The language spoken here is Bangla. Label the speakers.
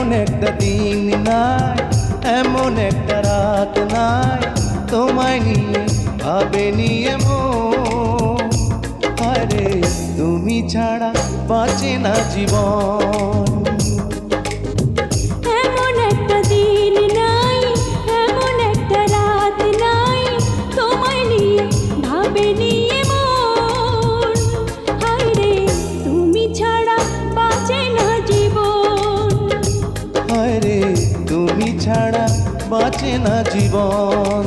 Speaker 1: এমন একটা দিন নাই, এমন একটা রাত নাই, তোমায় নিয়ে ভাবেনি এমন। আরে তুমি ছাড়া বাঁচে না জীবন।
Speaker 2: এমন একটা দিন নাই, এমন একটা রাত নাই, তোমায় নিয়ে ভাবেনি এমন। হায়রে তুমি ছাড়া বাঁচে না জীবন।
Speaker 1: হায়রে তুমি ছাড়া বাঁচে না জীবন।